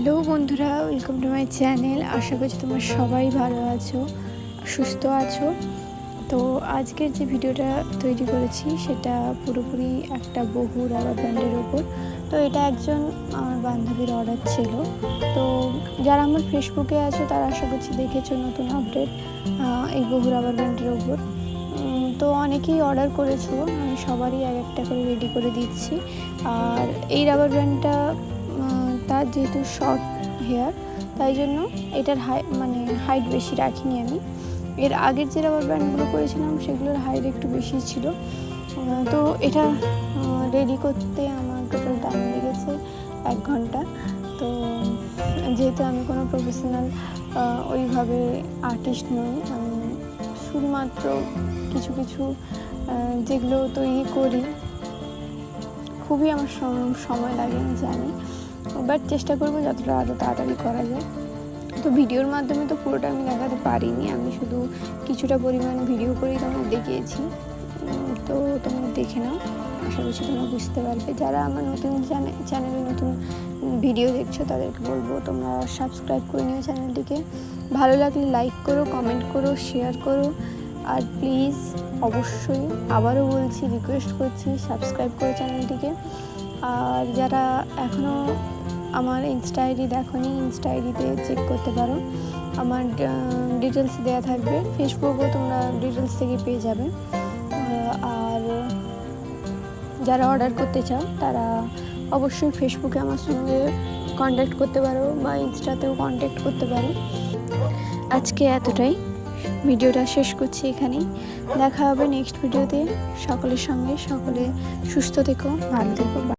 Hello বন্ধুরা, welcome to my channel. আশা করছি তোমরা সবাই ভালো আছো, সুস্থ আছো। তো আজকের যে ভিডিওটা তৈরি করেছি সেটা পুরোপুরি একটা বহু রাবার ব্যান্ডের ওপর। তো এটা একজন আমার বান্ধবীর অর্ডার ছিল। তো যারা আমার ফেসবুকে আছো তারা আশা করছি দেখেছো নতুন আপডেট এই বহু রাবার ব্যান্ডের ওপর। তো অনেকেই অর্ডার করেছো, আমি সবারই এক একটা করে রেডি করে দিচ্ছি। আর এই রাবার ব্যান্ডটা তার যেহেতু শর্ট হেয়ার, তাই জন্য এটার হাইট বেশি রাখিনি আমি। এর আগের যে রাবার ব্যান্ডগুলো করেছিলাম সেগুলোর হাইট একটু বেশি ছিল। তো এটা রেডি করতে আমার টোটাল টাইম লেগেছে 1 ঘন্টা। তো যেহেতু আমি কোনো প্রফেশনাল ওইভাবে আর্টিস্ট নই, আমি শুধুমাত্র কিছু কিছু যেগুলো তৈরি করি, খুবই আমার সময় লাগে আমি জানি, বাট চেষ্টা করবো যতটা আরও তাড়াতাড়ি করা যায়। তো ভিডিওর মাধ্যমে তো পুরোটা আমি দেখাতে পারিনি, আমি শুধু কিছুটা পরিমাণ ভিডিও করেই তোমাদের দেখিয়েছি। তো তোমরা দেখে নাও, আশা করছি তোমরা বুঝতে পারবে। যারা আমার নতুন চ্যানেলে নতুন ভিডিও দেখছো তাদেরকে বলবো তোমরা সাবস্ক্রাইব করে নিও চ্যানেলটিকে। ভালো লাগলে লাইক করো, কমেন্ট করো, শেয়ার করো। আর প্লিজ অবশ্যই আবারও বলছি, রিকোয়েস্ট করছি, সাবস্ক্রাইব করো চ্যানেলটিকে। আর যারা এখনও আমার ইনস্টা আইডি দেখোনি, ইনস্টা আইডিতে চেক করতে পারো, আমার ডিটেলস দেওয়া থাকবে। ফেসবুকেও তোমরা ডিটেলস থেকে পেয়ে যাবে। আর যারা অর্ডার করতে চাও তারা অবশ্যই ফেসবুকে আমার সঙ্গে কন্ট্যাক্ট করতে পারো বা ইনস্টাতেও কন্ট্যাক্ট করতে পারো। আজকে এতটাই, ভিডিওটা শেষ করছি এখানেই। দেখা হবে নেক্সট ভিডিওতে। সকলের সঙ্গে সকলে সুস্থ থেকো, ভালো থেকো।